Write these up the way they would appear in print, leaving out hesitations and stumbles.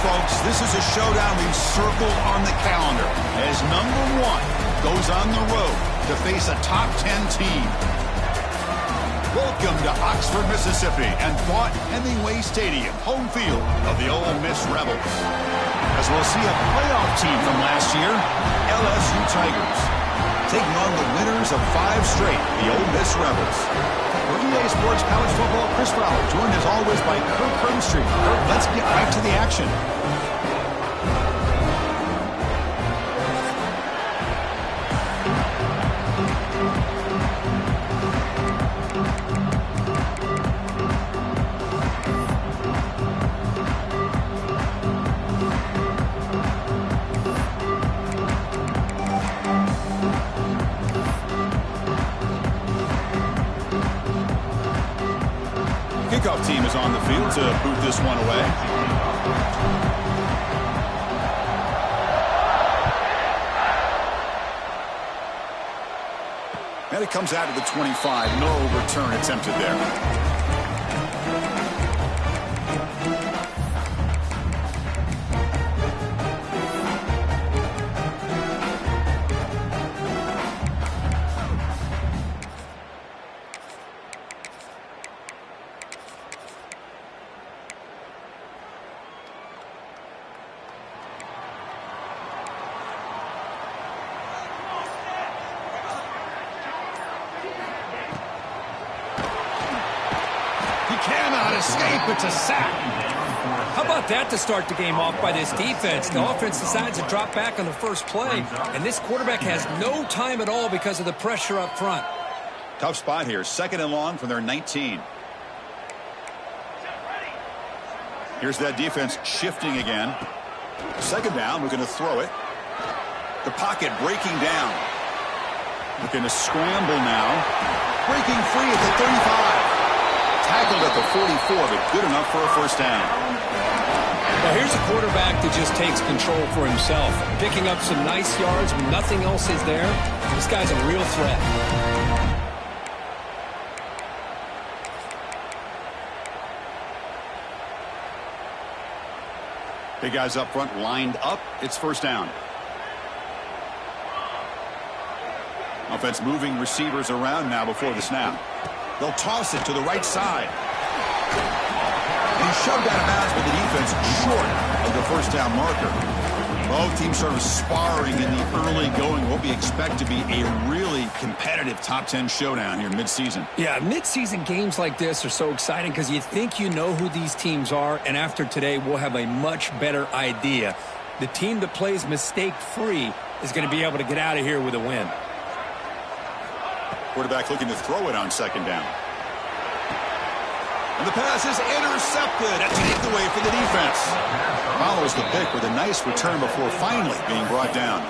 folks, this is a showdown we've circled on the calendar as number 1 goes on the road to face a top 10 team. Welcome to Oxford, Mississippi, and Vaught-Hemingway Stadium, home field of the Ole Miss Rebels. As we'll see a playoff team from last year, LSU Tigers, taking on the winners of 5 straight, the Ole Miss Rebels. For EA Sports College Football, Chris Fowler, joined as always by Kirk Herbstreit. Kirk, let's get right to the action. Kickoff team is on the field to boot this one away. And it comes out to the 25. No return attempted there. Cannot escape. It's a sack. How about that to start the game off by this defense? The offense decides to drop back on the first play, and this quarterback has no time at all because of the pressure up front. Tough spot here. 2nd and long from their 19. Here's that defense shifting again. 2nd down, looking to throw it. The pocket breaking down. Looking to scramble now. Breaking free at the 35. Tackled at the 44, but good enough for a first down. Well, here's a quarterback that just takes control for himself. Picking up some nice yards when nothing else is there. This guy's a real threat. Big guys up front lined up. It's first down. Offense moving receivers around now before the snap. They'll toss it to the right side. And he shoved out of bounds with the defense short of the first down marker. Both teams sort of sparring in the early going. What we expect to be a really competitive top 10 showdown here mid-season. Yeah, mid-season games like this are so exciting because you think you know who these teams are, and after today we'll have a much better idea. The team that plays mistake-free is going to be able to get out of here with a win. Quarterback looking to throw it on 2nd down. And the pass is intercepted. A takeaway for the defense. Follows the pick with a nice return before finally being brought down.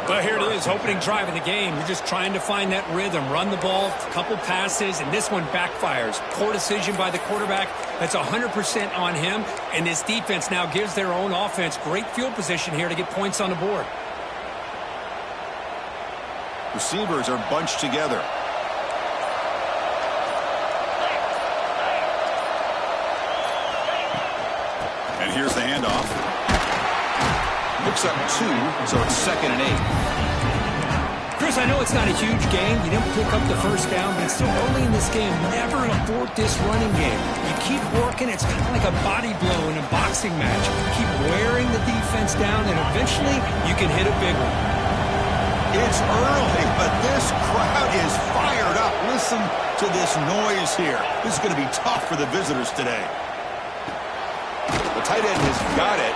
But here it is, opening drive of the game. You're just trying to find that rhythm, run the ball, a couple passes, and this one backfires. Poor decision by the quarterback. That's 100% on him, and this defense now gives their own offense great field position here to get points on the board. Receivers are bunched together. And here's the handoff. Looks up 2, so it's 2nd and 8. Chris, I know it's not a huge game. You didn't pick up the first down, but it's still early in this game. Never abort this running game. You keep working. It's kind of like a body blow in a boxing match. Keep wearing the defense down, and eventually you can hit a big one. It's early, but this crowd is fired up. Listen to this noise here. This is going to be tough for the visitors today. The tight end has got it.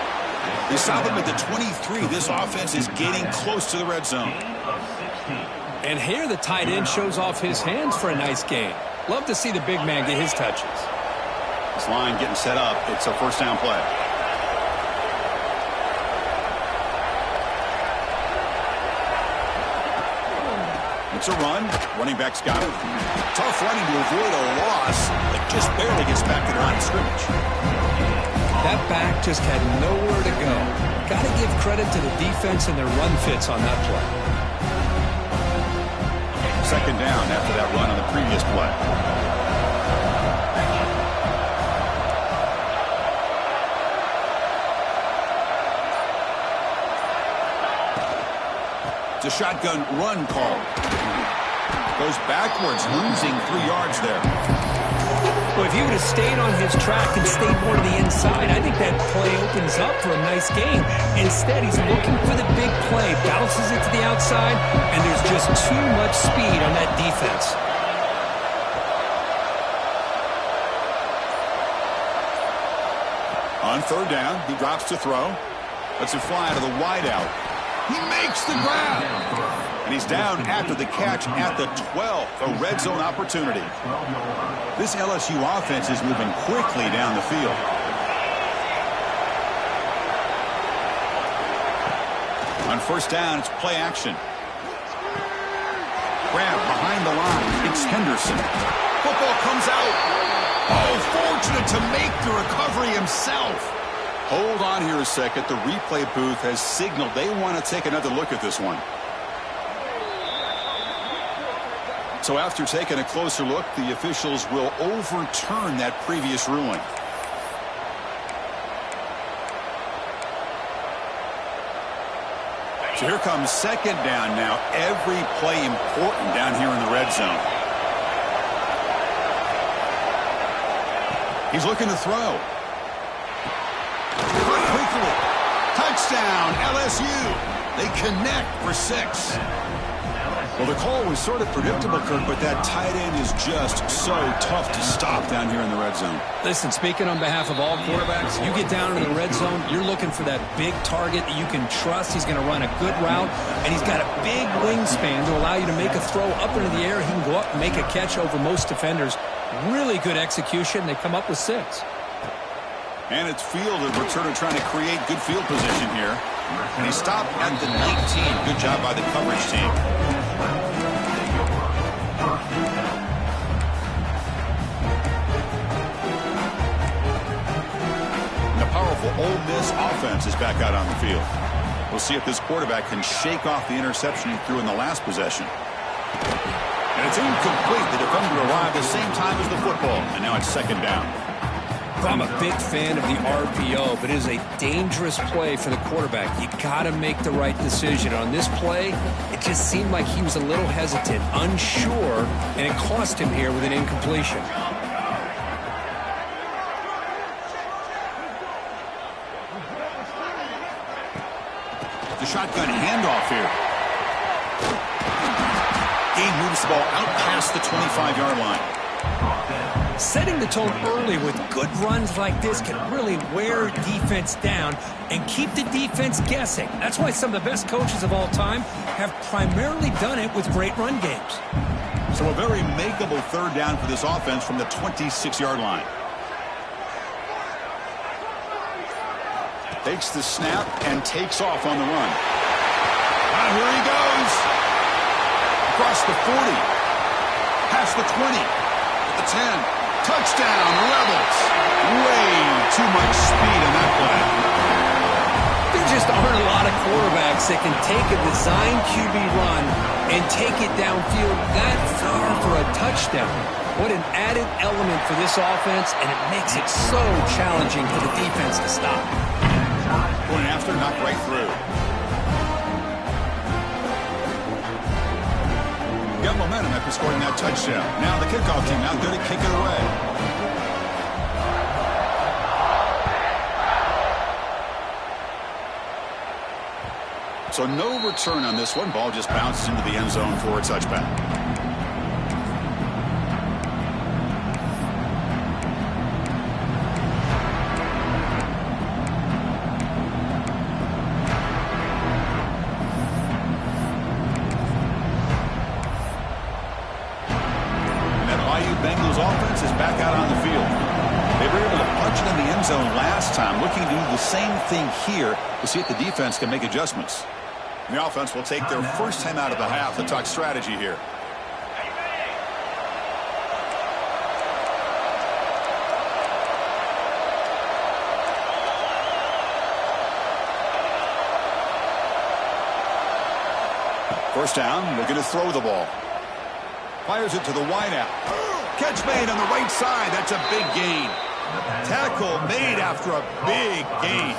They stop him at the 23. This offense is getting close to the red zone. And here the tight end shows off his hands for a nice gain. Love to see the big man get his touches. This line getting set up. It's a first down play. It's a run. Running back's got it. Tough running to avoid a loss, but just barely gets back to the line of scrimmage. That back just had nowhere to go. Got to give credit to the defense and their run fits on that play. 2nd down after that run on the previous play. It's a shotgun run call. Goes backwards, losing 3 yards there. Well, if he would have stayed on his track and stayed more to the inside, I think that play opens up for a nice game. Instead, he's looking for the big play, bounces it to the outside, and there's just too much speed on that defense. On third down, he drops to throw. Lets it fly to the wideout. He makes the grab. And he's down after the catch at the 12. A red zone opportunity. This LSU offense is moving quickly down the field. On first down, it's play action. Grab behind the line. It's Henderson. Football comes out. Oh, fortunate to make the recovery himself. Hold on here a second. The replay booth has signaled they want to take another look at this one. So after taking a closer look, the officials will overturn that previous ruling. So here comes second down now. Every play important down here in the red zone. He's looking to throw. Quickly. Touchdown, LSU. They connect for 6. Well, the call was sort of predictable, Kirk, but that tight end is just so tough to stop down here in the red zone. Listen, speaking on behalf of all quarterbacks, you get down into the red zone, you're looking for that big target that you can trust. He's going to run a good route, and he's got a big wingspan to allow you to make a throw up into the air. He can go up and make a catch over most defenders. Really good execution. They come up with 6. And it's fielded. Returner trying to create good field position here. And he stopped at the 19. Good job by the coverage team. And the powerful Ole Miss offense is back out on the field. We'll see if this quarterback can shake off the interception he threw in the last possession. And it's incomplete. The defender arrived at the same time as the football. And now it's second down. I'm a big fan of the RPO, but it is a dangerous play for the quarterback. You got to make the right decision. On this play, it just seemed like he was a little hesitant, unsure, and it cost him here with an incompletion. The shotgun handoff here. He moves the ball out past the 25-yard line. Setting the tone early with good runs like this can really wear defense down and keep the defense guessing. That's why some of the best coaches of all time have primarily done it with great run games. So a very makeable third down for this offense from the 26-yard line. Takes the snap and takes off on the run. And here he goes. Across the 40. Past the 20. At the 10. Touchdown, Rebels. Way too much speed in that play. There just aren't a lot of quarterbacks that can take a design QB run and take it downfield that far for a touchdown. What an added element for this offense, and it makes it so challenging for the defense to stop. Going after, knocked right through. Got momentum after scoring that touchdown. Now the kickoff team out there to kick it away. So no return on this one. Ball just bounces into the end zone for a touchback. Bengals offense is back out on the field. They were able to punch it in the end zone last time, looking to do the same thing here to see if the defense can make adjustments. The offense will take their first time out of the half to talk strategy here. First down, looking to throw the ball. Fires it to the wideout. Catch made on the right side. That's a big gain. Tackle made after a big gain.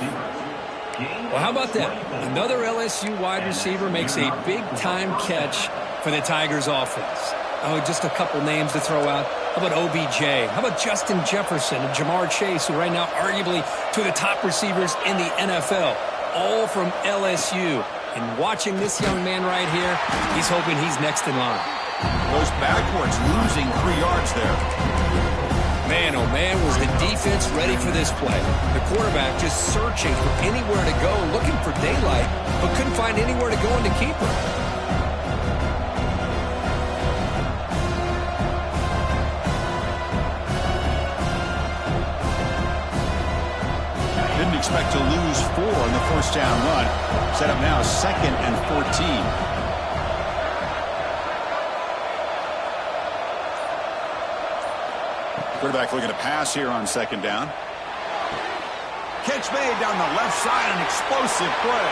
Well, how about that? Another LSU wide receiver makes a big-time catch for the Tigers offense. Oh, just a couple names to throw out. How about OBJ? How about Justin Jefferson and Jamar Chase, who right now arguably two of the top receivers in the NFL, all from LSU. And watching this young man right here, he's hoping he's next in line. Goes backwards, losing 3 yards there. Man, oh man, was the defense ready for this play. The quarterback just searching for anywhere to go, looking for daylight, but couldn't find anywhere to go in the keeper. Didn't expect to lose 4 in the first down run. Set up now 2nd and 14. Quarterback looking to pass here on 2nd down. Catch made down the left side, an explosive play.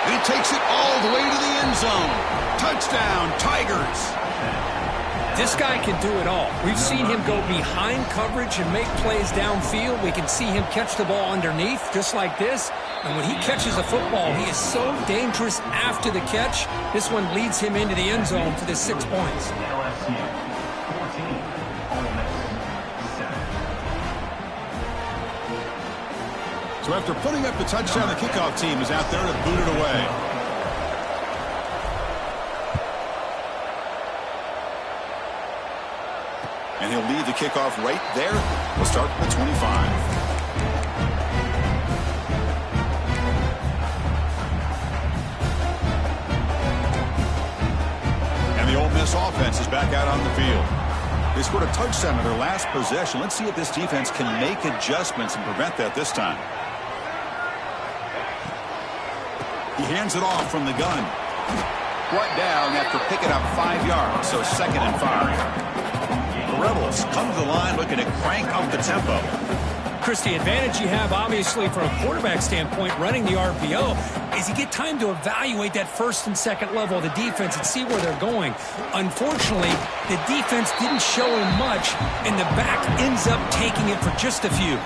And he takes it all the way to the end zone. Touchdown, Tigers. This guy can do it all. We've seen him go behind coverage and make plays downfield. We can see him catch the ball underneath, just like this. And when he catches a football, he is so dangerous after the catch. This one leads him into the end zone for the 6 points. So after putting up the touchdown, the kickoff team is out there to boot it away. And he'll lead the kickoff right there. We'll start at the 25. And the Ole Miss offense is back out on the field. They scored a touchdown in their last possession. Let's see if this defense can make adjustments and prevent that this time. He hands it off from the gun. Brought down after picking up 5 yards, so 2nd and 5. The Rebels come to the line looking to crank up the tempo. Chris, the advantage you have, obviously, from a quarterback standpoint, running the RPO, is you get time to evaluate that 1st and 2nd level of the defense and see where they're going. Unfortunately, the defense didn't show him much, and the back ends up taking it for just a few.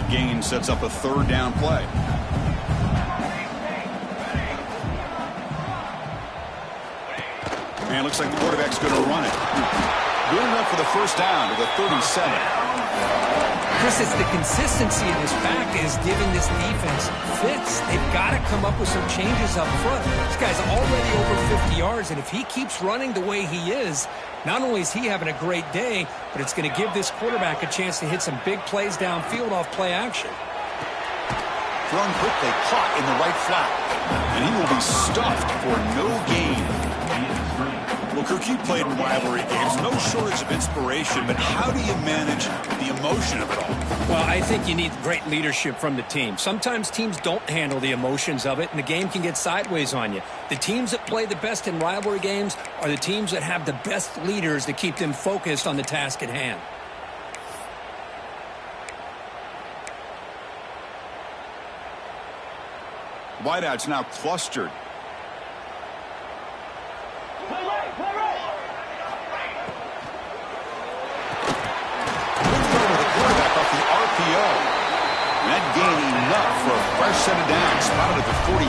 Gain sets up a 3rd down play. And looks like the quarterback's going to run it. Good enough for the 1st down to the 37. Chris, it's the consistency in his back that is giving this defense fits. They've got to come up with some changes up front. This guy's already over 50 yards, and if he keeps running the way he is, not only is he having a great day, but it's going to give this quarterback a chance to hit some big plays downfield off play action. Thrown quickly, caught in the right flat. And he will be stuffed for no gain. Well, Kirk, you played in rivalry games. No shortage of inspiration, but how do you manage the emotion of it all? Well, I think you need great leadership from the team. Sometimes teams don't handle the emotions of it, and the game can get sideways on you. The teams that play the best in rivalry games are the teams that have the best leaders to keep them focused on the task at hand. Wideouts now clustered. That gain enough for a fresh set of downs, spotted at the 48.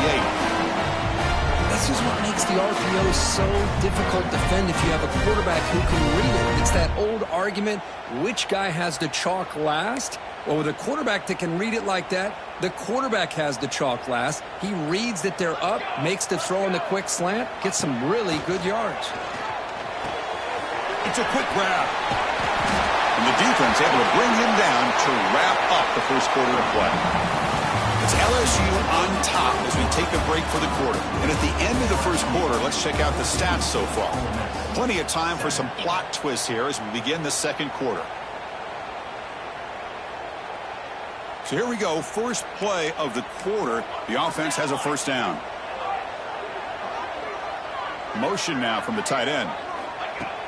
This is what makes the RPO so difficult to defend if you have a quarterback who can read it. It's that old argument, which guy has the chalk last? Well, with a quarterback that can read it like that, the quarterback has the chalk last. He reads that they're up, makes the throw in the quick slant, gets some really good yards. It's a quick grab. And the defense able to bring him down to wrap up the first quarter of play. It's LSU on top as we take a break for the quarter. And at the end of the first quarter, let's check out the stats so far. Plenty of time for some plot twists here as we begin the 2nd quarter. So here we go, first play of the quarter. The offense has a 1st down. Motion now from the tight end.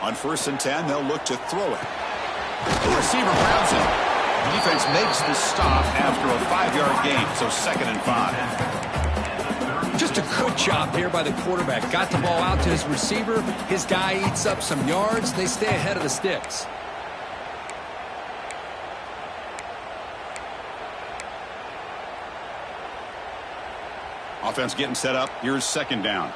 On 1st and 10, they'll look to throw it. The receiver grabs it. The defense makes the stop after a 5-yard gain, so 2nd and 5. Just a good job here by the quarterback. Got the ball out to his receiver. His guy eats up some yards. They stay ahead of the sticks. Offense getting set up. Here's 2nd down.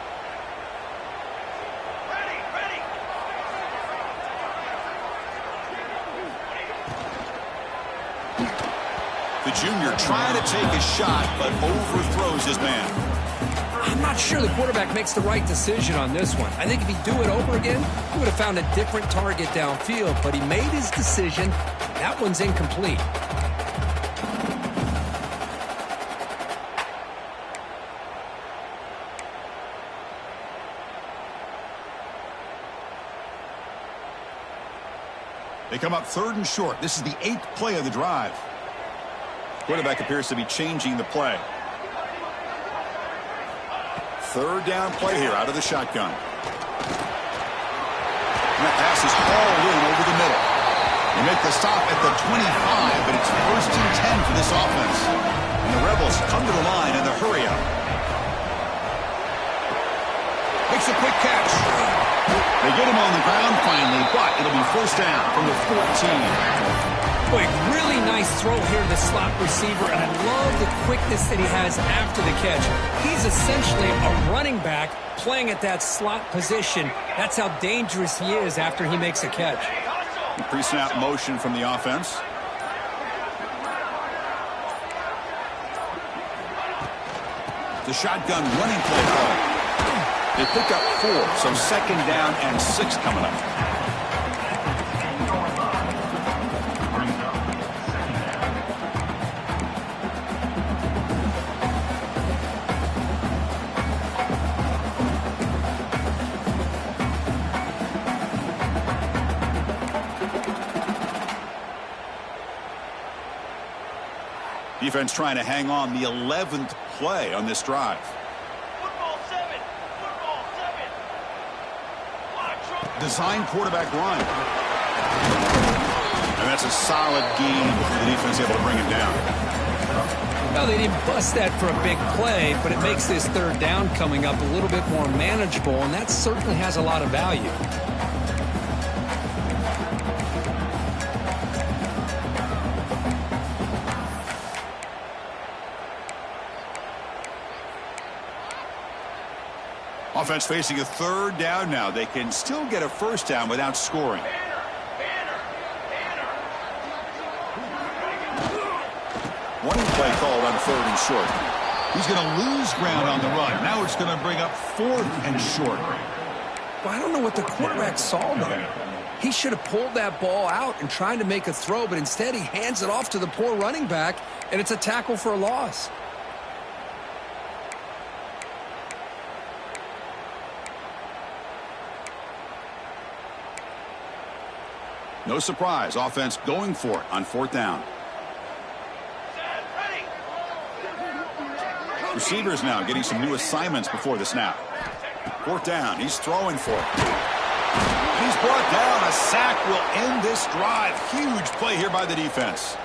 The junior trying to take a shot, but overthrows his man. I'm not sure the quarterback makes the right decision on this one. I think if he'd do it over again, he would have found a different target downfield, but he made his decision. That one's incomplete. They come up 3rd and short. This is the 8th play of the drive. Quarterback appears to be changing the play. 3rd down play here out of the shotgun. And that pass is hauled in over the middle. They make the stop at the 25, but it's 1st and 10 for this offense. And the Rebels come to the line in the hurry up. Makes a quick catch. They get him on the ground finally, but it'll be 1st down from the 14. Boy, really nice throw here to the slot receiver, and I love the quickness that he has after the catch. He's essentially a running back playing at that slot position. That's how dangerous he is after he makes a catch. Pre-snap motion from the offense. The shotgun running play call. They pick up 4, so 2nd down and 6 coming up. Defense trying to hang on, the 11th play on this drive. Design quarterback run. And that's a solid gain. The defense able to bring him down. Well, they didn't bust that for a big play, but it makes this 3rd down coming up a little bit more manageable, and that certainly has a lot of value. Offense facing a 3rd down now. They can still get a 1st down without scoring. Running play called on 3rd and short. He's going to lose ground on the run. Now it's going to bring up 4th and short. Well, I don't know what the quarterback saw there. He should have pulled that ball out and tried to make a throw, but instead he hands it off to the poor running back, and it's a tackle for a loss. No surprise, offense going for it on 4th down. Receivers now getting some new assignments before the snap. 4th down, he's throwing for it. He's brought down. A sack will end this drive. Huge play here by the defense.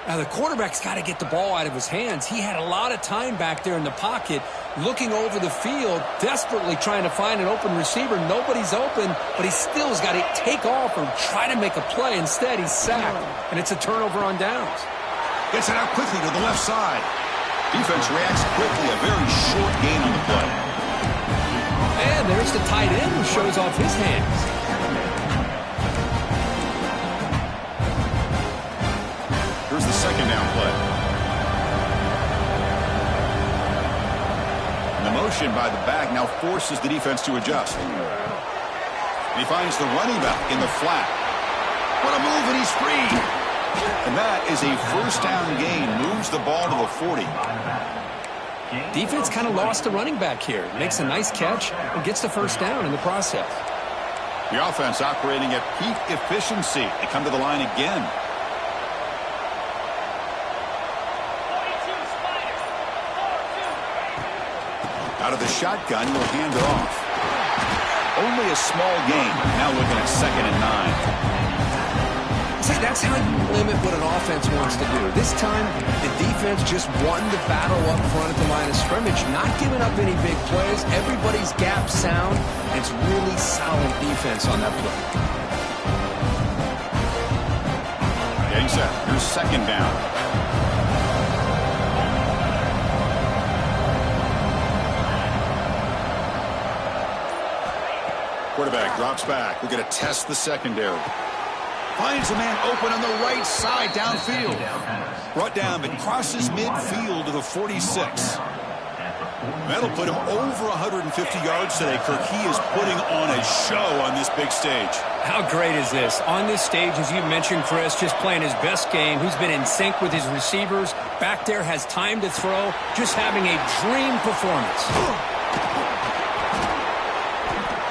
Now, the quarterback's got to get the ball out of his hands. He had a lot of time back there in the pocket, looking over the field, desperately trying to find an open receiver. Nobody's open, but he still has got to take off or try to make a play. Instead, he's sacked, and it's a turnover on downs. Gets it out quickly to the left side. Defense reacts quickly. A very short gain on the play. And there's the tight end who shows off his hands. Here's the 2nd down play. And the motion by the back now forces the defense to adjust. And he finds the running back in the flat. What a move, and he's free. And that is a 1st down gain. Moves the ball to the 40. Defense kind of lost the running back here. Makes a nice catch and gets the 1st down in the process. The offense operating at peak efficiency. They come to the line again. Out of the shotgun, he'll hand it off. only a small gain. Now looking at 2nd and 9. See, that's how you limit what an offense wants to do. This time, the defense just won the battle up front at the line of scrimmage, not giving up any big plays. Everybody's gap sound. It's really solid defense on that play. Getting set. Here's 2nd down. Quarterback drops back. We're going to test the secondary. Finds a man open on the right side downfield. Brought down, but crosses midfield to the 46. That'll put him over 150 yards today, Kirk. He is putting on a show on this big stage. How great is this? On this stage, as you mentioned, Chris, just playing his best game. He's been in sync with his receivers. Back there, has time to throw. Just having a dream performance.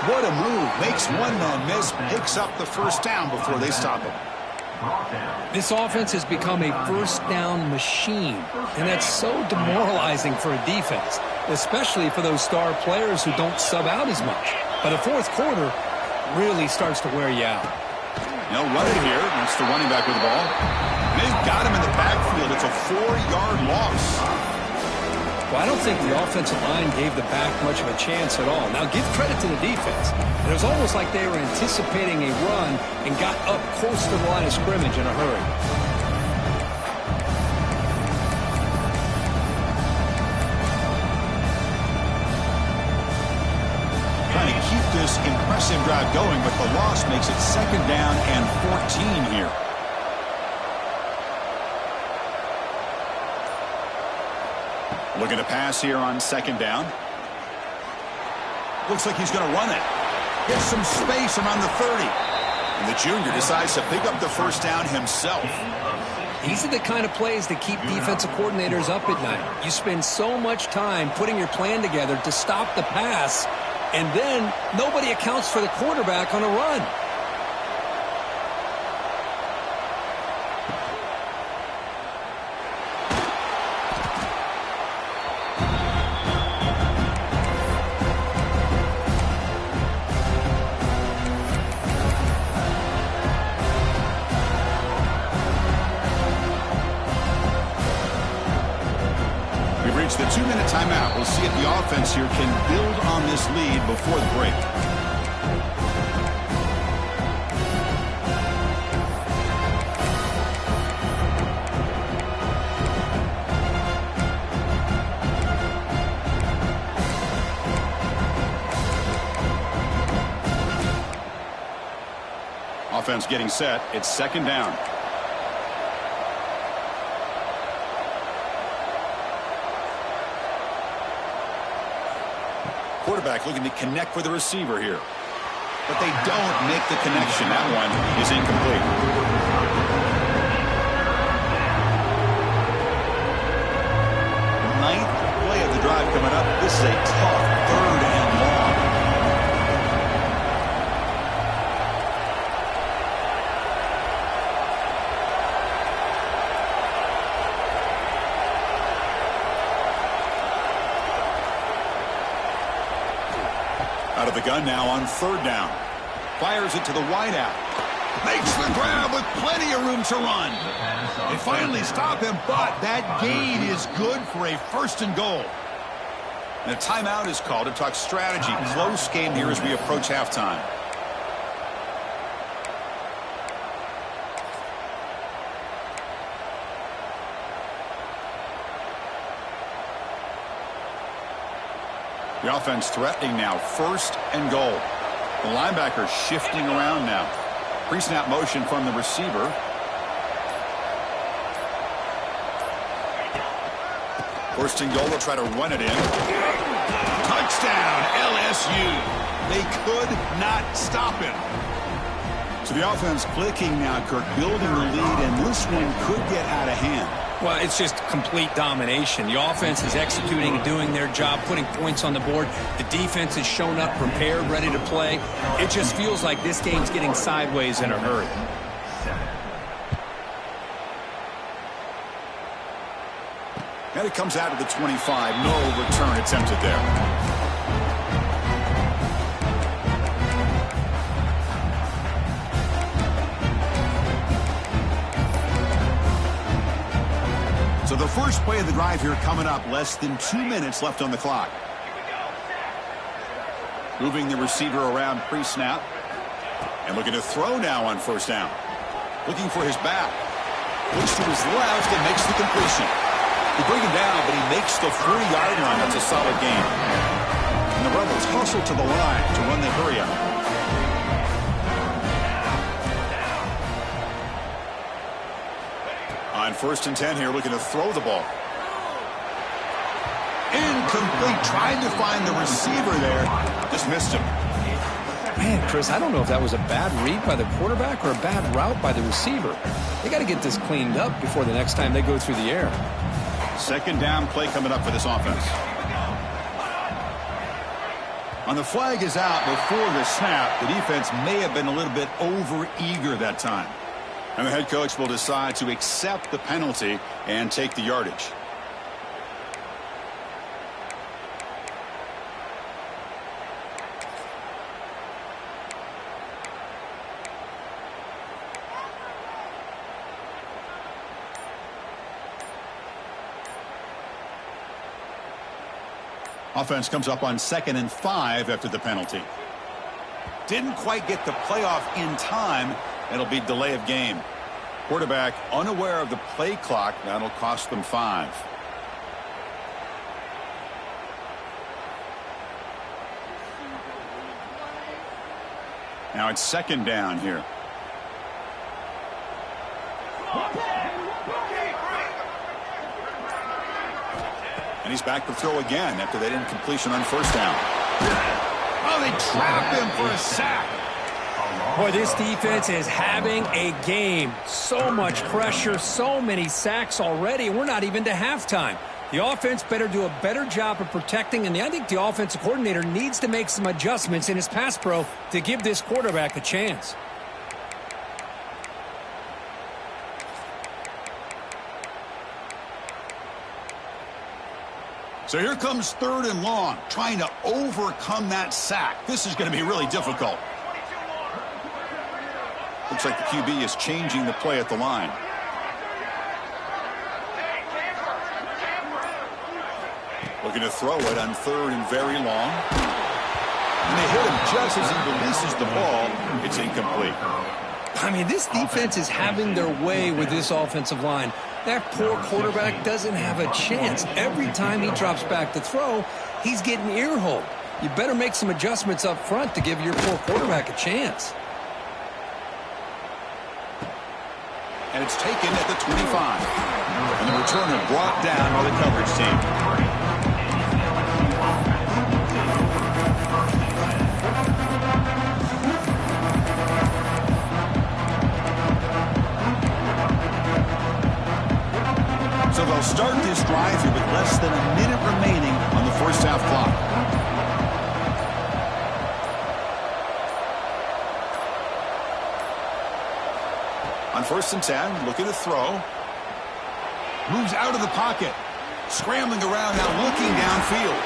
What a move. Makes one man miss. Picks up the 1st down before they stop him. This offense has become a 1st down machine, and that's so demoralizing for a defense, especially for those star players who don't sub out as much. By the 4th quarter, really starts to wear you out. No running here. That's the running back with the ball. They've got him in the backfield. It's a 4-yard loss. Well, I don't think the offensive line gave the back much of a chance at all. Now, give credit to the defense. It was almost like they were anticipating a run and got up close to the line of scrimmage in a hurry. Trying to keep this impressive drive going, but the loss makes it 2nd down and 14 here. Looking to pass here on 2nd down. Looks like he's going to run it. Gets some space around the 30. And the junior decides to pick up the 1st down himself. These are the kind of plays that keep defensive coordinators up at night. You spend so much time putting your plan together to stop the pass, and then nobody accounts for the quarterback on a run. The 2-minute timeout. We'll see if the offense here can build on this lead before the break. Offense getting set. It's 2nd down. Quarterback looking to connect with the receiver here. But they don't make the connection. That one is incomplete. The 9th play of the drive coming up. This is a tough 3rd and long. Out of the gun now on 3rd down. Fires it to the wideout. Makes the grab with plenty of room to run. They finally stop him, but that gain is good for a 1st and goal. And a timeout is called to talk strategy. Close game here as we approach halftime. The offense threatening now. 1st and goal. The linebacker shifting around now. Pre-snap motion from the receiver. First and goal, they'll try to run it in. Touchdown, LSU. They could not stop him. So the offense clicking now, Kirk, building the lead, and this one could get out of hand. Well, it's just complete domination. The offense is executing and doing their job, putting points on the board. The defense has shown up, prepared, ready to play. It just feels like this game's getting sideways in a hurry. And it comes out of the 25. No return attempted there. the first play of the drive here coming up. Less than 2 minutes left on the clock. Moving the receiver around pre-snap. And looking to throw now on first down. Looking for his back. Looks to his left and makes the completion. They bring him down, but he makes the 40-yard line. That's a solid gain. And the Rebels hustle to the line to run the hurry-up. On 1st and 10 here, looking to throw the ball. Incomplete. Trying to find the receiver there. Just missed him. Man, Chris, I don't know if that was a bad read by the quarterback or a bad route by the receiver. They got to get this cleaned up before the next time they go through the air. Second down play coming up for this offense. On the flag is out before the snap. The defense may have been a little bit over-eager that time. And the head coach will decide to accept the penalty and take the yardage. Offense comes up on 2nd and 5 after the penalty. Didn't quite get the playoff in time. It'll be delay of game. Quarterback unaware of the play clock. That'll cost them 5. Now it's 2nd down here. And he's back to throw again after that incompletion on first down. Oh, they trap him for a sack. Boy, this defense is having a game. So much pressure, so many sacks already, and we're not even to halftime. The offense better do a better job of protecting, and I think the offensive coordinator needs to make some adjustments in his pass pro to give this quarterback a chance. So here comes 3rd and long, trying to overcome that sack. This is going to be really difficult. Looks like the QB is changing the play at the line. Looking to throw it on 3rd and very long. And they hit him just as he releases the ball. It's incomplete. I mean, this defense is having their way with this offensive line. That poor quarterback doesn't have a chance. Every time he drops back to throw, he's getting ear-holed. You better make some adjustments up front to give your poor quarterback a chance. And it's taken at the 25. And the returner brought down by the coverage team. So they'll start this drive here with less than a minute remaining on the first half clock. On 1st and 10, looking to throw. Moves out of the pocket. Scrambling around now, looking downfield.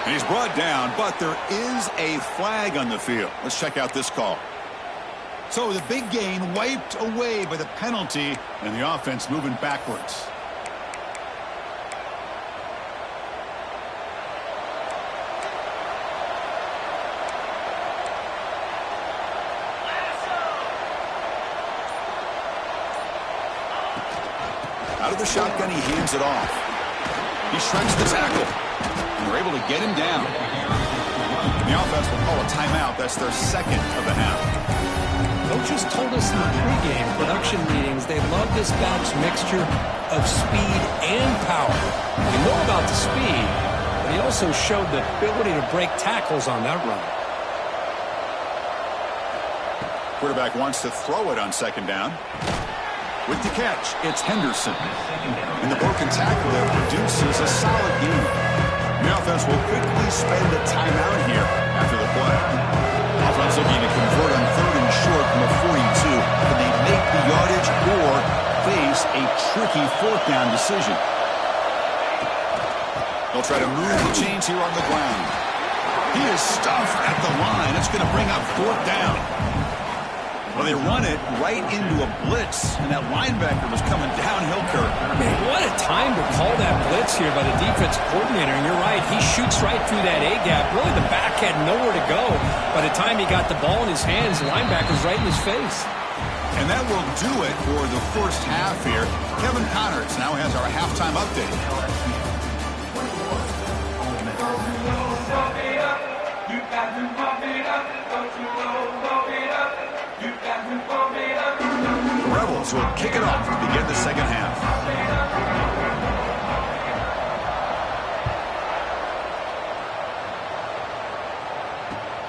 And he's brought down, but there is a flag on the field. Let's check out this call. So the big gain wiped away by the penalty, and the offense moving backwards. Out of the shotgun, he hands it off. He shreds the tackle. And they're able to get him down. And the offense will call a timeout. That's their 2nd of the half. Coaches told us in the pregame production meetings they love this back's mixture of speed and power. We know about the speed, but he also showed the ability to break tackles on that run. Quarterback wants to throw it on 2nd down. With the catch, it's Henderson. And the broken tackle there produces a solid gain. The offense will quickly spend a timeout here after the play. Offense looking to convert on 3rd and short from a 42. Can they make the yardage or face a tricky 4th down decision? They'll try to move the chains here on the ground. He is stuffed at the line. It's going to bring up 4th down. Well, they run it right into a blitz, and that linebacker was coming downhill curve. Man, what a time to call that blitz here by the defense coordinator. And you're right, he shoots right through that A-gap. Really, the back had nowhere to go. By the time he got the ball in his hands, the linebacker's right in his face. And that will do it for the first half here. Kevin Connors now has our halftime update. The Rebels will kick it off to begin the second half.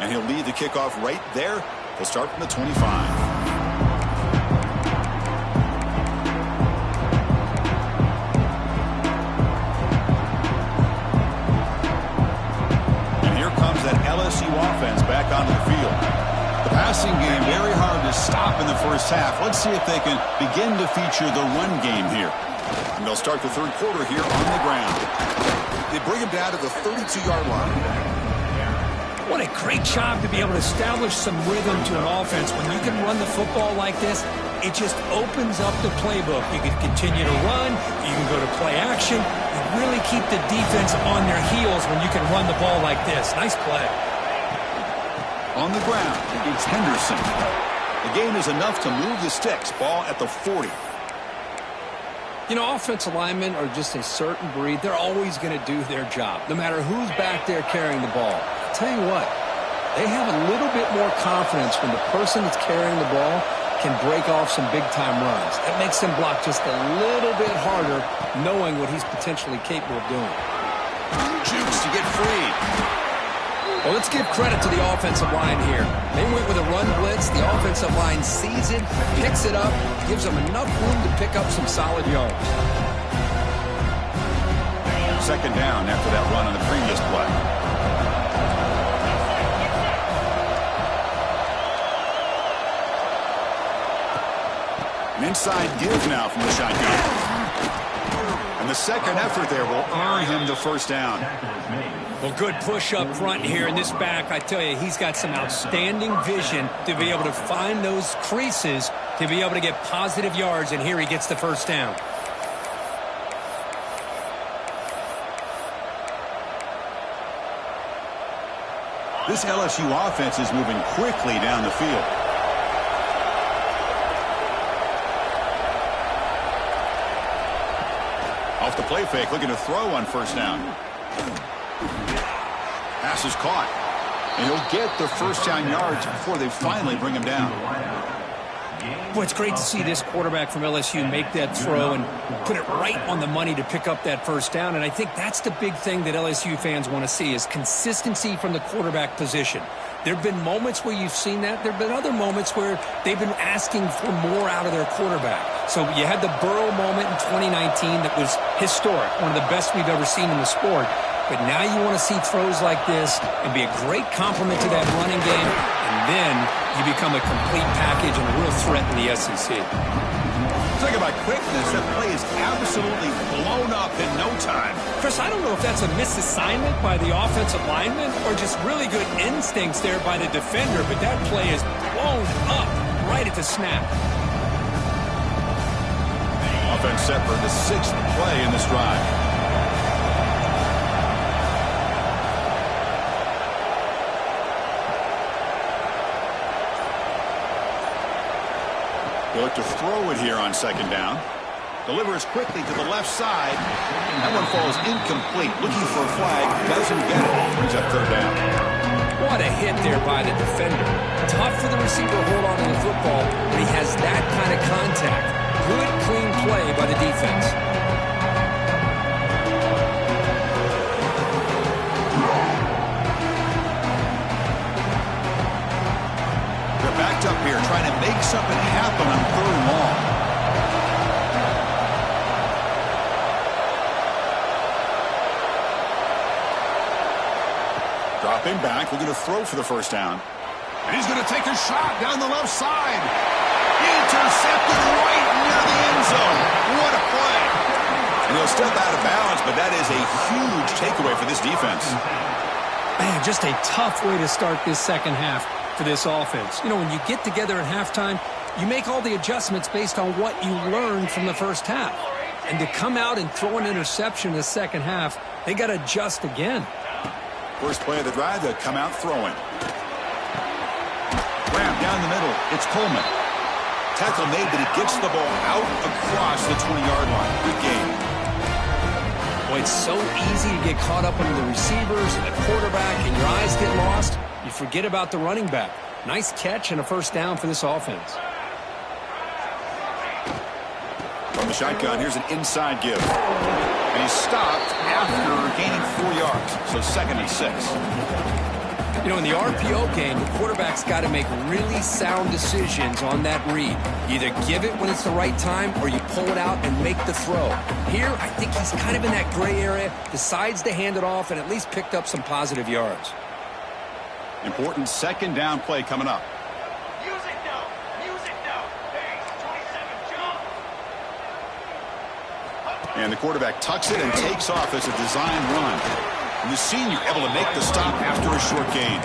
And he'll lead the kickoff right there. He'll start from the 25. LSU offense back onto the field. The passing game very hard to stop in the first half. Let's see if they can begin to feature the run game here. And they'll start the third quarter here on the ground. They bring him down to the 32-yard line. What a great job to be able to establish some rhythm to an offense. When you can run the football like this, it just opens up the playbook. You can continue to run. You can go to play action. You really keep the defense on their heels when you can run the ball like this. Nice play. On the ground, it's Henderson. The game is enough to move the sticks. Ball at the 40. You know, offensive linemen are just a certain breed. They're always going to do their job, no matter who's back there carrying the ball. I'll tell you what, they have a little bit more confidence when the person that's carrying the ball can break off some big-time runs. That makes them block just a little bit harder, knowing what he's potentially capable of doing. Shoots to get free. Well, let's give credit to the offensive line here. They went with a run blitz. The offensive line sees it, picks it up, gives them enough room to pick up some solid yards. Second down after that run on the previous play. An inside give now from the shotgun. And the second effort there will earn him the first down. Well, good push up front here in this back. I tell you, he's got some outstanding vision to be able to find those creases, to be able to get positive yards, and here he gets the first down. This LSU offense is moving quickly down the field. Off the play fake, looking to throw on first down. Pass is caught. And he'll get the first down yards before they finally bring him down. Boy, it's great to see this quarterback from LSU make that throw and put it right on the money to pick up that first down. And I think that's the big thing that LSU fans want to see is consistency from the quarterback position. There have been moments where you've seen that. There have been other moments where they've been asking for more out of their quarterback. So you had the Burrow moment in 2019 that was historic, one of the best we've ever seen in the sport. But now you want to see throws like this and be a great complement to that running game, and then you become a complete package and a real threat in the SEC. Talk about quickness. That play is absolutely blown up in no time. Chris, I don't know if that's a misassignment by the offensive lineman or just really good instincts there by the defender, but that play is blown up right at the snap. Offense set for the sixth play in this drive. They look to throw it here on second down. Delivers quickly to the left side. That one falls incomplete. Looking for a flag. Doesn't get it. Brings up third down. What a hit there by the defender. Tough for the receiver to hold on to the football, but he has that kind of contact. Good, clean play by the defense. They're backed up here trying to make something happen on third and long. Dropping back, looking to throw for the first down. And he's going to take a shot down the left side. Intercepted right near the end zone. What a play. And he'll step out of bounds, but that is a huge takeaway for this defense. Man, just a tough way to start this second half. for this offense. You know, when you get together at halftime, you make all the adjustments based on what you learned from the first half. And to come out and throw an interception in the second half, they got to adjust again. First play of the drive, they'll come out throwing. Graham down the middle. It's Coleman. Tackle made, but he gets the ball out across the 20-yard line. Good game. Boy, it's so easy to get caught up in the receivers and the quarterback, and your eyes get lost. You forget about the running back. Nice catch and a first down for this offense. From the shotgun, here's an inside give. And he's stopped after gaining 4 yards. So 2nd and 6. You know, in the RPO game, the quarterback's got to make really sound decisions on that read. You either give it when it's the right time or you pull it out and make the throw. Here, I think he's kind of in that gray area, decides to hand it off and at least picked up some positive yards. Important 2nd down play coming up. And the quarterback tucks it and takes off as a design run. And the senior able to make the stop after a short gain.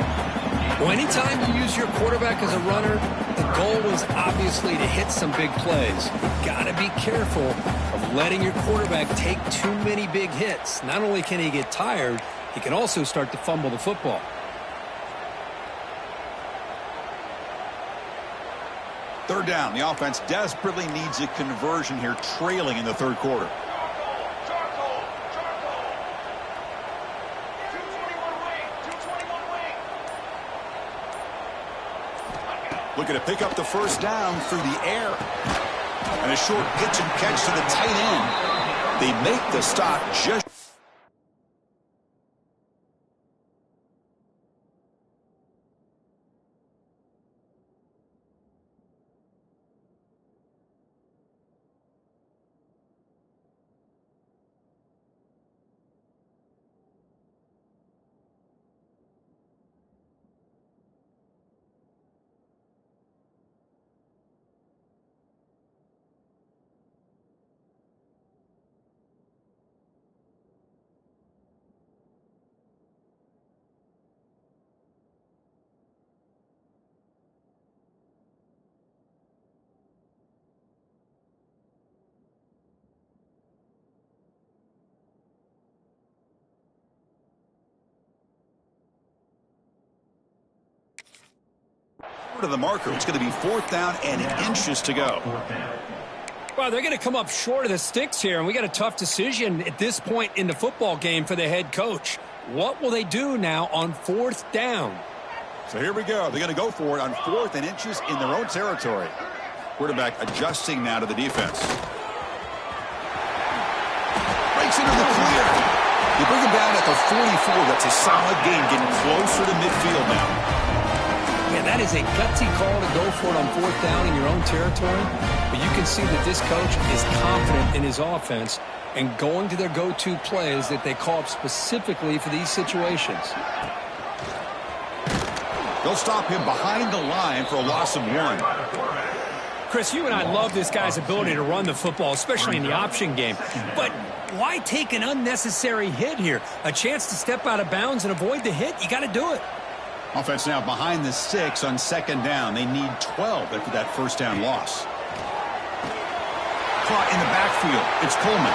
Well, anytime you use your quarterback as a runner, the goal is obviously to hit some big plays. You've got to be careful of letting your quarterback take too many big hits. Not only can he get tired, he can also start to fumble the football. Third down. The offense desperately needs a conversion here, trailing in the third quarter. Looking to pick up the first down through the air. And a short pitch and catch to the tight end. They make the stop just... to the marker. It's going to be 4th down and inches to go. Well, they're going to come up short of the sticks here, and we got a tough decision at this point in the football game for the head coach. What will they do now on 4th down? So here we go. They're going to go for it on 4th and inches in their own territory. Quarterback adjusting now to the defense. Breaks into the clear. You bring him down at the 44. That's a solid gain, getting closer to midfield now. Yeah, that is a gutsy call to go for it on 4th down in your own territory. But you can see that this coach is confident in his offense and going to their go-to plays that they call up specifically for these situations. They'll stop him behind the line for a loss of 1. Chris, you and I love this guy's ability to run the football, especially in the option game. But why take an unnecessary hit here? A chance to step out of bounds and avoid the hit? You got to do it. Offense now behind the 6 on 2nd down. They need 12 after that first down loss. Caught in the backfield. It's Coleman.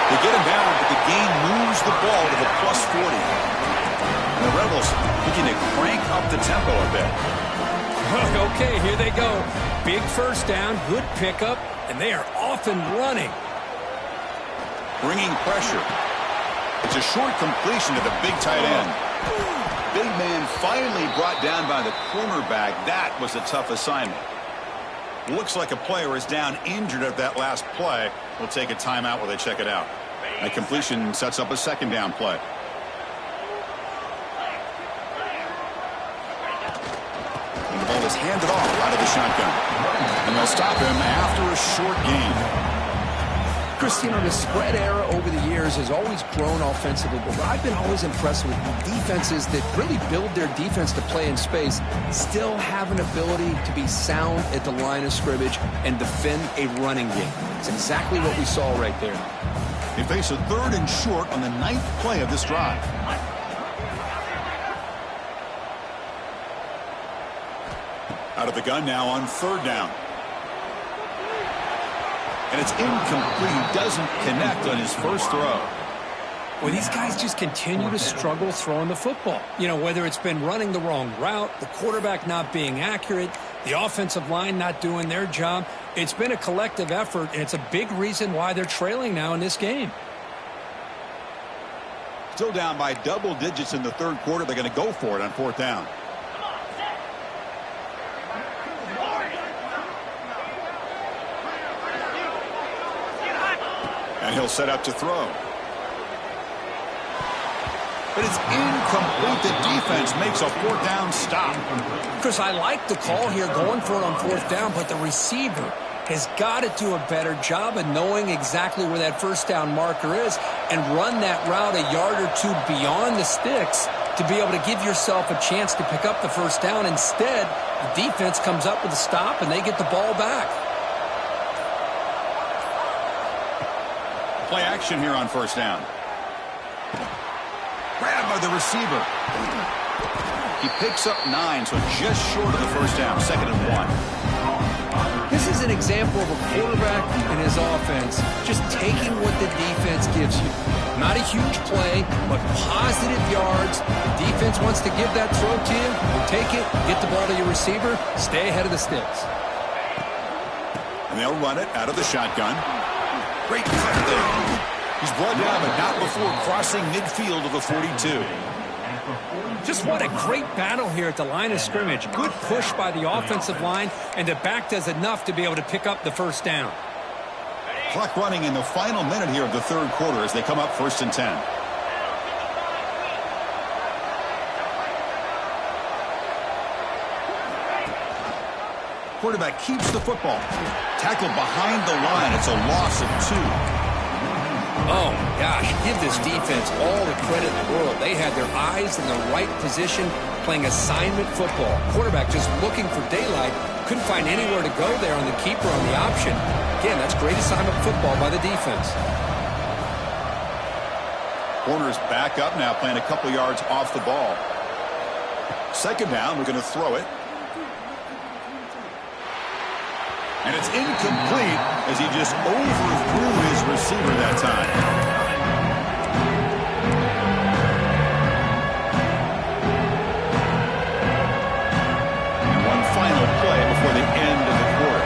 They get him down, but the gain moves the ball to the +40. And the Rebels looking to crank up the tempo a bit. Okay, here they go. Big first down, good pickup, and they are off and running. Bringing pressure. It's a short completion to the big tight end. Big man finally brought down by the cornerback. That was a tough assignment. Looks like a player is down injured at that last play. We'll take a timeout while they check it out. That completion sets up a 2nd down play. And the ball is handed off out of the shotgun. And they'll stop him after a short gain. Chris, you know, the spread era over the years has always grown offensively, but I've been always impressed with defenses that really build their defense to play in space, still have an ability to be sound at the line of scrimmage and defend a running game. It's exactly what we saw right there. They face a 3rd and short on the 9th play of this drive. Out of the gun now on 3rd down. And it's incomplete. Doesn't connect on his first throw. Well, these guys just continue to struggle throwing the football. You know, whether it's been running the wrong route, the quarterback not being accurate, the offensive line not doing their job. It's been a collective effort, and it's a big reason why they're trailing now in this game. Still down by double digits in the 3rd quarter. They're going to go for it on 4th down. And he'll set up to throw. But it's incomplete. The defense makes a 4th down stop. Chris, I like the call here going for it on 4th down, but the receiver has got to do a better job of knowing exactly where that 1st down marker is and run that route a yard or 2 beyond the sticks to be able to give yourself a chance to pick up the 1st down. Instead, the defense comes up with a stop and they get the ball back. Play action here on 1st down. Grabbed by the receiver. He picks up 9, so just short of the 1st down. 2nd and 1. This is an example of a quarterback and his offense just taking what the defense gives you. Not a huge play, but positive yards. The defense wants to give that throw to you. You take it, get the ball to your receiver, stay ahead of the sticks. And they'll run it out of the shotgun. Great cut there. He's brought down, but not before crossing midfield of the 42. Just what a great battle here at the line of scrimmage. Good push by the offensive line, and the back does enough to be able to pick up the 1st down. Clock running in the final minute here of the 3rd quarter as they come up 1st and 10. Quarterback keeps the football. Tackled behind the line. It's a loss of 2. Oh, gosh, give this defense all the credit in the world. They had their eyes in the right position playing assignment football. Quarterback just looking for daylight. Couldn't find anywhere to go there on the keeper on the option. Again, that's great assignment football by the defense. Corner's back up now, playing a couple yards off the ball. 2nd down, we're going to throw it. And it's incomplete as he just overthrew his receiver that time. And one final play before the end of the quarter.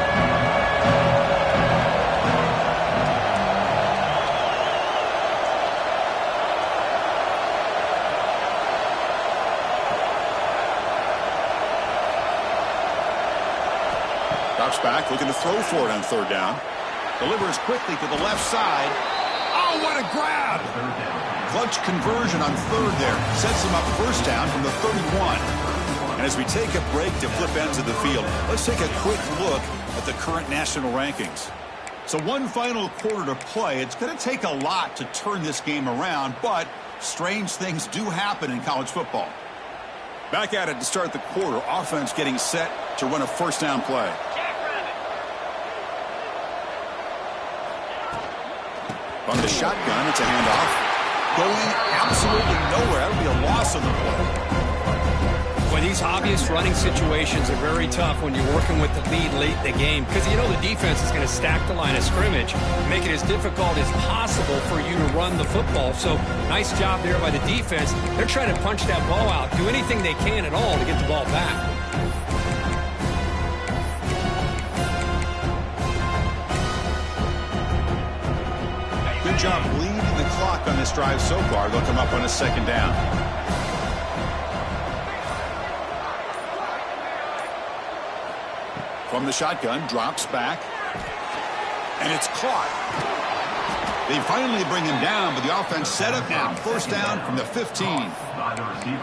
Drops back, looking to throw for it on 3rd down. Delivers quickly to the left side. Oh, what a grab! Clutch conversion on 3rd there. Sets him up 1st down from the 31. And as we take a break to flip ends of the field, let's take a quick look at the current national rankings. So one final quarter to play. It's going to take a lot to turn this game around, but strange things do happen in college football. Back at it to start the quarter. Offense getting set to run a 1st down play. From the shotgun, it's a handoff. Going absolutely nowhere. That'll be a loss of the play. Well, these obvious running situations are very tough when you're working with the lead late in the game because you know the defense is going to stack the line of scrimmage, make it as difficult as possible for you to run the football. So nice job there by the defense. They're trying to punch that ball out, do anything they can at all to get the ball back. Good job bleeding the clock on this drive so far. They'll come up on a 2nd down. From the shotgun, drops back. And it's caught. They finally bring him down, but the offense set up now. 1st down from the 15.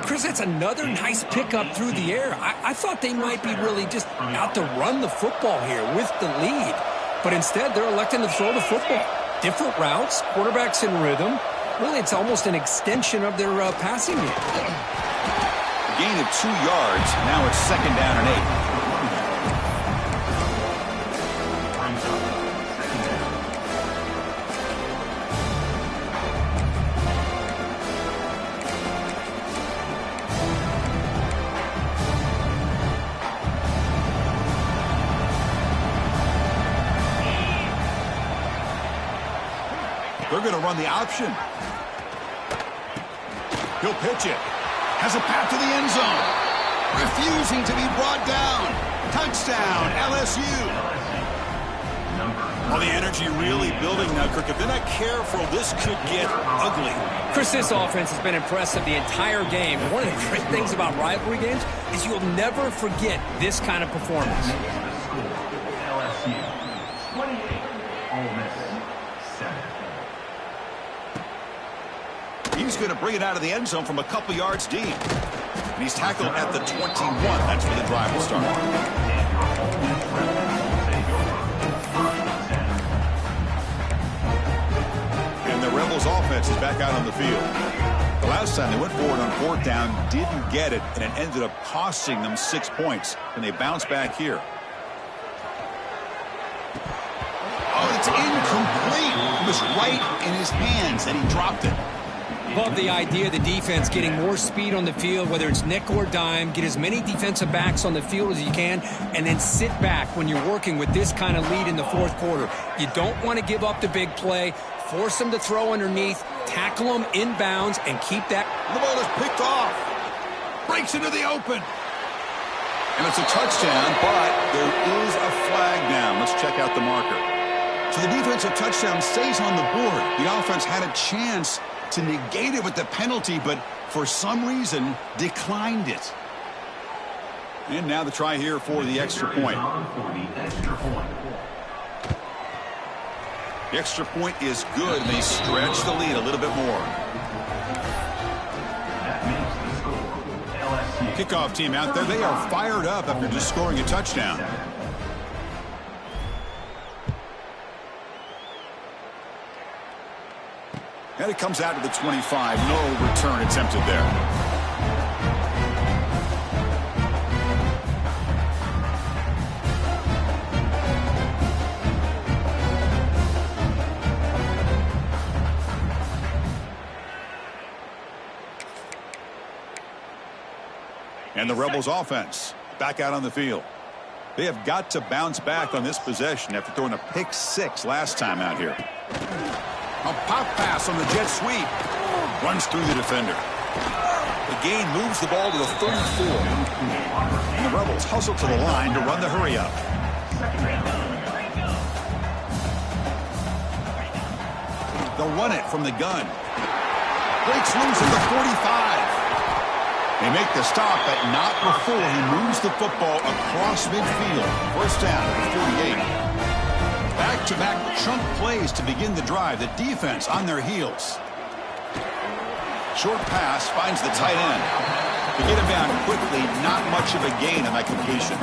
Chris, that's another nice pickup through the air. I thought they might be really just out to run the football here with the lead. But instead, they're electing to throw the football. Different routes, quarterbacks in rhythm. Really, it's almost an extension of their passing game. A gain of 2 yards. Now it's 2nd down and 8. They're going to run the option. He'll pitch it. Has a path to the end zone. Refusing to be brought down. Touchdown, LSU. Well, the energy really building now, Kirk. If they're not careful, this could get ugly. Chris, this offense has been impressive the entire game. One of the great things about rivalry games is you'll never forget this kind of performance. LSU 28, Ole Miss 7. He's going to bring it out of the end zone from a couple yards deep. And he's tackled at the 21. That's where the drive will start. The Rebels offense is back out on the field. The last time they went forward on fourth down, didn't get it, and it ended up costing them 6 points. And they bounce back here. Oh, it's incomplete. It was right in his hands, and he dropped it. Love the idea of the defense getting more speed on the field, whether it's nickel or dime. Get as many defensive backs on the field as you can, and then sit back when you're working with this kind of lead in the fourth quarter. You don't want to give up the big play. Force them to throw underneath, tackle them inbounds, and keep that. The ball is picked off. Breaks into the open. And it's a touchdown, but there is a flag down. Let's check out the marker. So the defensive touchdown stays on the board. The offense had a chance to negate it with the penalty, but for some reason declined it. And now the try here for the extra point. The extra point is good, and they stretch the lead a little bit more. Kickoff team out there, they are fired up after just scoring a touchdown. And it comes out to the 25. No return attempted there. And the Rebels offense back out on the field. They have got to bounce back on this possession after throwing a pick 6 last time out here. A pop pass on the jet sweep. Runs through the defender. The gain moves the ball to the 34. And the Rebels hustle to the line to run the hurry up. They'll run it from the gun. Breaks loose at the 45. They make the stop, but not before he moves the football across midfield. First down at the 48. Back-to-back chunk plays to begin the drive. The defense on their heels. Short pass finds the tight end. To get him down quickly, not much of a gain on that completion.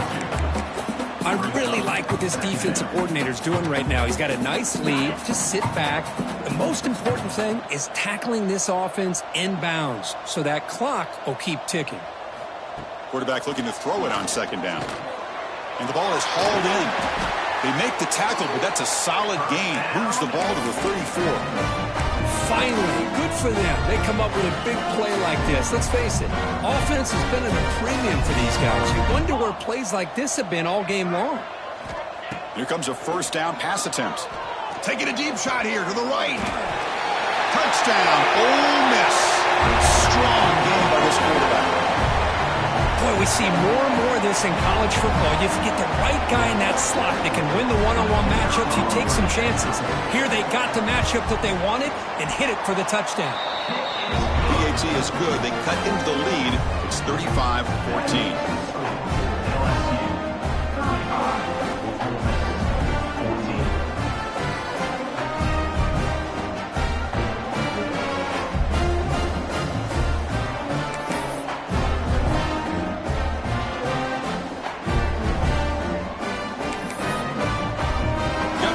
I really like what this defensive coordinator is doing right now. He's got a nice lead. Just sit back. The most important thing is tackling this offense inbounds so that clock will keep ticking. Quarterback looking to throw it on second down. And the ball is hauled in. They make the tackle, but that's a solid gain. Moves the ball to the 34. Finally, good for them. They come up with a big play like this. Let's face it, offense has been at a premium for these guys. You wonder where plays like this have been all game long. Here comes a first down pass attempt. Taking a deep shot here to the right. Touchdown, Ole Miss. Strong game by this quarterback. Boy, we see more and more of this in college football. You get the right guy in that slot that can win the one-on-one matchups. You take some chances. Here they got the matchup that they wanted and hit it for the touchdown. PAT is good. They cut into the lead. It's 35-14.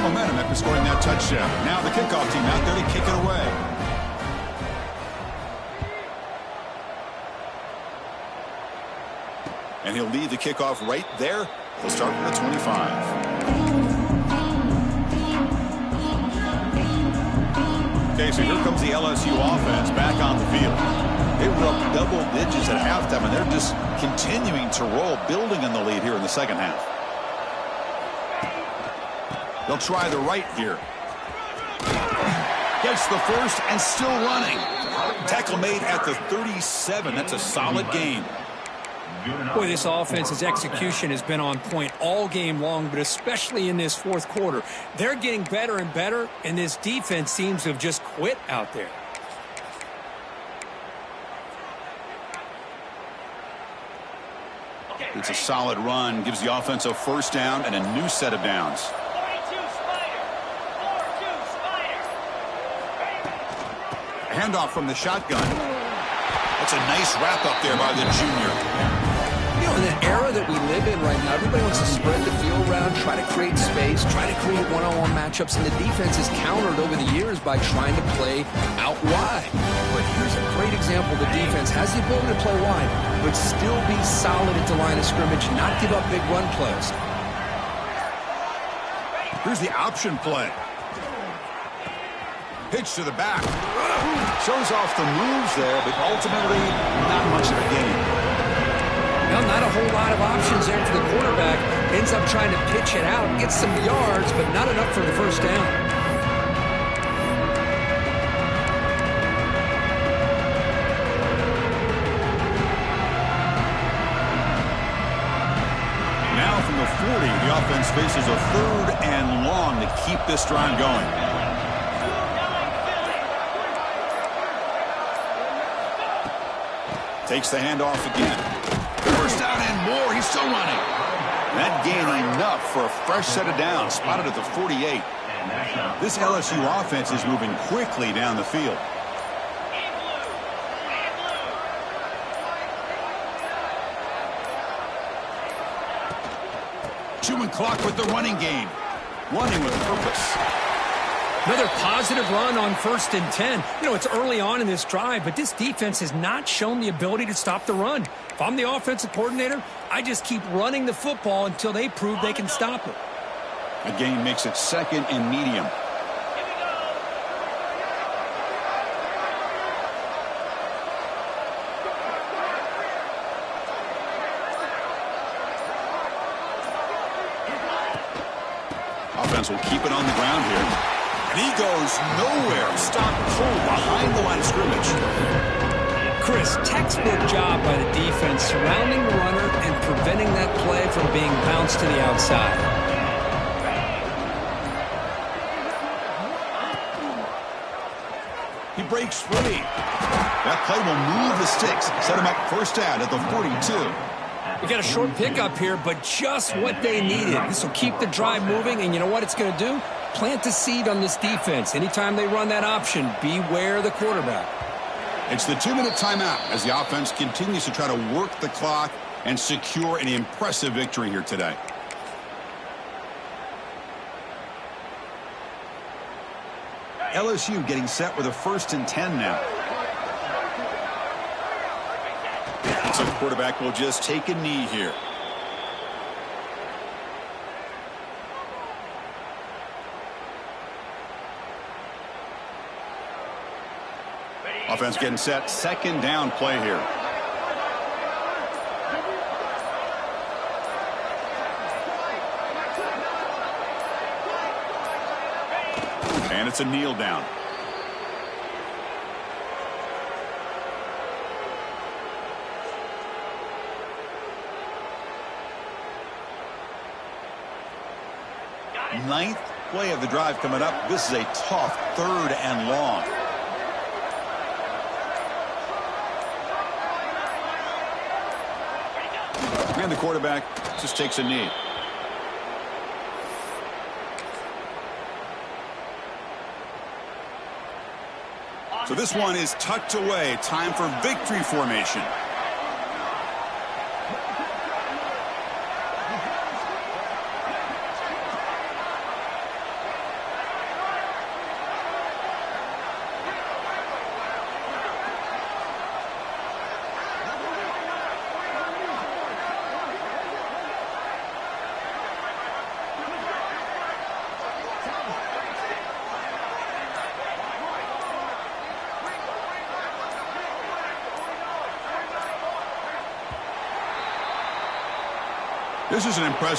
Momentum after scoring that touchdown. Now the kickoff team out there to kick it away. And he'll lead the kickoff right there. He'll start from the 25. Okay, so here comes the LSU offense back on the field. They were up double digits at halftime, and they're just continuing to roll, building on the lead here in the second half. They'll try the right here. Gets the first and still running. Tackle made at the 37. That's a solid gain. Boy, this offense's execution has been on point all game long, but especially in this fourth quarter. They're getting better and better, and this defense seems to have just quit out there. It's a solid run. Gives the offense a first down and a new set of downs. Handoff from the shotgun. That's a nice wrap up there by the junior. You know, in the era that we live in right now, everybody wants to spread the field around, try to create space, try to create one-on-one matchups, and the defense is countered over the years by trying to play out wide. But here's a great example. The defense has the ability to play wide, but still be solid at the line of scrimmage, not give up big run plays. Here's the option play. Pitch to the back. Shows off the moves there, but ultimately not much of a gain. Well, not a whole lot of options there for the quarterback. Ends up trying to pitch it out, gets some yards, but not enough for the first down. Now from the 40, the offense faces a 3rd and long to keep this drive going. Takes the handoff again. First down and more. He's still running. That gain enough for a fresh set of downs. Spotted at the 48. This LSU offense is moving quickly down the field. Chewing clock with the running game. Running with purpose. Another positive run on 1st and 10. You know, it's early on in this drive, but this defense has not shown the ability to stop the run. If I'm the offensive coordinator, I just keep running the football until they prove they can stop it. The gain makes it 2nd and medium. Offense will keep it on the ground here. And he goes nowhere. Stop cold behind the line of scrimmage. Chris, textbook job by the defense surrounding the runner and preventing that play from being bounced to the outside. He breaks free. That play will move the sticks. Set him up first down at the 42. We got a short pickup here, but just what they needed. This will keep the drive moving, and you know what it's going to do? Plant the seed on this defense. Anytime they run that option, beware the quarterback. It's the 2-minute timeout as the offense continues to try to work the clock and secure an impressive victory here today. LSU getting set with a 1st and 10 now. So the quarterback will just take a knee here. Offense getting set. 2nd down play here. And it's a kneel down. Ninth play of the drive coming up. This is a tough 3rd and long. And the quarterback just takes a knee. So this one is tucked away. Time for victory formation. This is an impressive